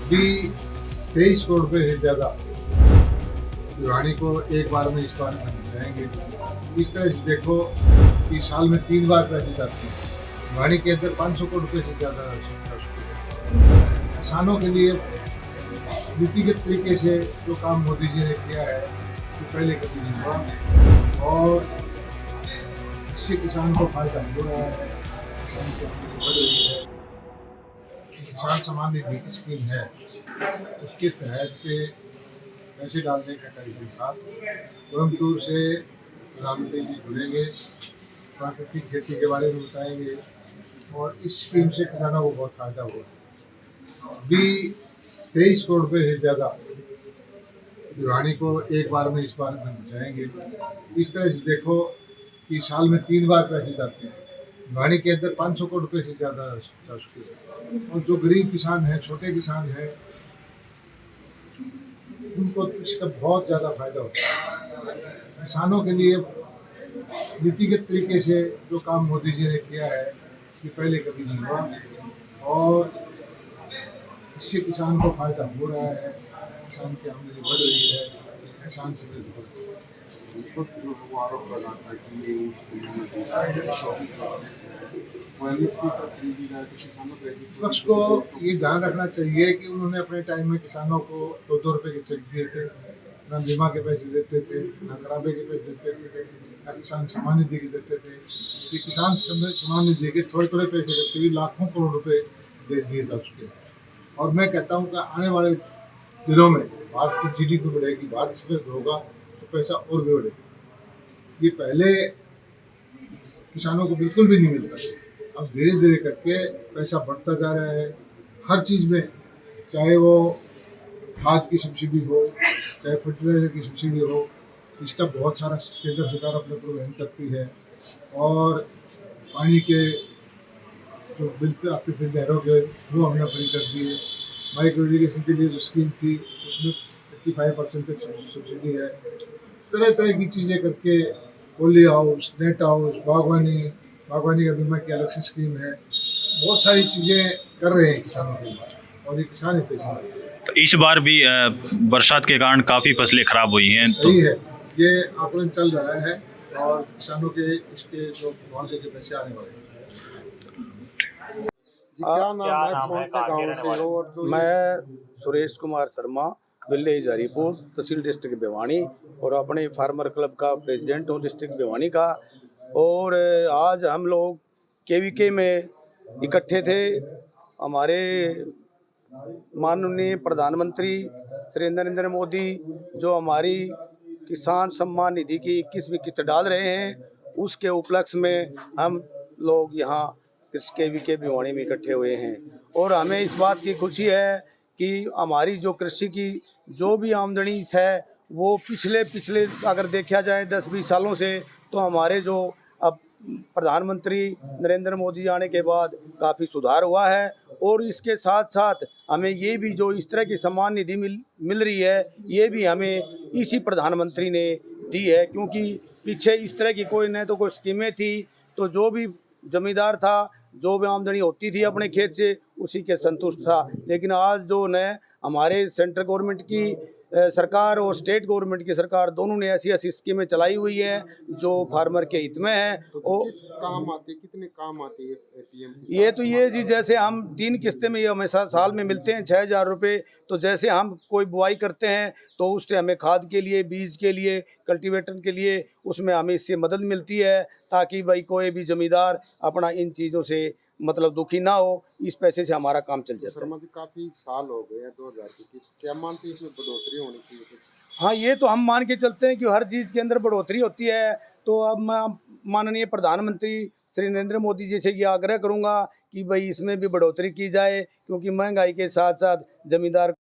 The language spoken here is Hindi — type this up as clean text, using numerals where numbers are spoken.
भी 23 करोड़ रुपए से ज़्यादा भिवानी को एक बार में इस बार में जाएंगे। इस तरह से देखो कि साल में 3 बार पैसे जाते हैं। भिवानी के अंदर 500 करोड़ रुपए से ज़्यादा किसानों के लिए नीतिगत तरीके से जो काम मोदी जी ने किया है वो पहले कभी नहीं हुआ और इससे किसान को फायदा हो रहा है, किसान की आमदनी बढ़ रही है। किसान सम्मान निधि की स्कीम है, उसके तहत के पैसे डालने का कार्यक्रम था। कोयम्बटूर से प्रधानमंत्री जी जुड़ेंगे, प्राकृतिक खेती के बारे में बताएंगे और इस स्कीम से किसानों को बहुत फायदा हुआ। अभी 23 करोड़ रुपए से ज़्यादा भिवानी को एक बार में इस बार में जाएंगे। इस तरह से देखो कि साल में 3 बार पैसे जाते हैं। भिवानी के अंदर 500 करोड़ रुपए से ज़्यादा जा चुके हैं और जो गरीब किसान हैं, छोटे किसान हैं, उनको इसका बहुत ज़्यादा फायदा होता है। किसानों के लिए नीतिगत तरीके से जो काम मोदी जी ने किया है ये पहले कभी नहीं हुआ और इससे किसान को फायदा हो रहा है, किसान की आमदनी बढ़ रही है, किसान समृद्ध हो रहा है। कुछ लोगों को आरोप लगाता है कि ये विपक्ष को ये ध्यान रखना चाहिए कि उन्होंने अपने टाइम में किसानों को 2-2 रुपए के चेक दिए थे, ना बीमा के पैसे देते थे, ना खराबे के पैसे देते थे, ना किसान सम्मान निधि के देते थे। ये किसान सम्मान निधि के थोड़े थोड़े पैसे करके भी लाखों करोड़ रुपए दे दिए जा चुके हैं और मैं कहता हूँ कि आने वाले दिनों में भारत की जीडीपी बढ़ेगी, भारत समृद्ध होगा तो पैसा और भी बढ़ेगा। ये पहले किसानों को बिल्कुल भी नहीं मिलता, अब धीरे धीरे करके पैसा बढ़ता जा रहा है हर चीज़ में, चाहे वो खाद की सब्सिडी हो, चाहे फर्टिलाइजर की सब्सिडी हो, इसका बहुत सारा केंद्र सरकार अपने ऊपर वहन करती है और पानी के जो बिल आते थे नहरों के वो हमने फ्री कर दिए। माइक्रो इरीगेशन के लिए जो स्कीम थी उसमें 55% तक सब्सिडी है। तरह तरह की चीज़ें करके पोली हाउस, नेट हाउस, बागवानी का बीमा की अलग से स्कीम है। बहुत सारी चीज़ें कर रहे हैं किसानों के लिए और ये किसान हित तो इस बार भी बरसात के कारण काफ़ी फसलें खराब हुई हैं। सही है, ये आकलन चल रहा है और किसानों के इसके जो मुआवजे के पैसे आने वाले हैं। जी क्या नाम है, कौन सा गांव से हो? और जो मैं सुरेश कुमार शर्मा, विलेज हरिपुर, तहसील डिस्ट्रिक्ट भिवानी और अपने फार्मर क्लब का प्रेसिडेंट हूँ डिस्ट्रिक्ट भिवानी का। और आज हम लोग केवीके में इकट्ठे थे। हमारे माननीय प्रधानमंत्री श्री नरेंद्र मोदी जो हमारी किसान सम्मान निधि की 21वीं किस्त डाल रहे हैं, उसके उपलक्ष्य में हम लोग यहाँ केवीके भिवानी में इकट्ठे हुए हैं। और हमें इस बात की खुशी है कि हमारी जो कृषि की जो भी आमदनी है वो पिछले अगर देखा जाए 10-20 सालों से, तो हमारे जो अब प्रधानमंत्री नरेंद्र मोदी आने के बाद काफ़ी सुधार हुआ है। और इसके साथ साथ हमें ये भी जो इस तरह की सम्मान निधि मिल रही है, ये भी हमें इसी प्रधानमंत्री ने दी है, क्योंकि पीछे इस तरह की कोई न तो कोई स्कीमें थी, तो जो भी जमींदार था जो भी आमदनी होती थी अपने खेत से उसी के संतुष्ट था। लेकिन आज जो न हमारे सेंट्रल गवर्नमेंट की सरकार और स्टेट गवर्नमेंट की सरकार दोनों ने ऐसी ऐसी स्कीमें चलाई हुई हैं जो फार्मर के हित में है। तो किस काम आती है, कितने काम आती है एपीएम की? ये तो ये जी, जैसे हम 3 किस्तें में ये हमेशा साल में मिलते हैं 6,000 रुपये। तो जैसे हम कोई बुआई करते हैं तो उससे हमें खाद के लिए, बीज के लिए, कल्टीवेटर के लिए उसमें हमें इससे मदद मिलती है, ताकि भाई कोई भी जमींदार अपना इन चीज़ों से मतलब दुखी ना हो। इस पैसे से हमारा काम चल जाता है। शर्मा जी काफी साल हो गए हैं, 2000 की किस्त, क्या मानते हैं इसमें बढ़ोतरी होनी चाहिए कुछ? हाँ, ये तो हम मान के चलते हैं कि हर चीज़ के अंदर बढ़ोतरी होती है। तो अब मैं माननीय प्रधानमंत्री श्री नरेंद्र मोदी जी से ये आग्रह करूँगा कि भाई इसमें भी बढ़ोतरी की जाए, क्योंकि महंगाई के साथ साथ जमींदार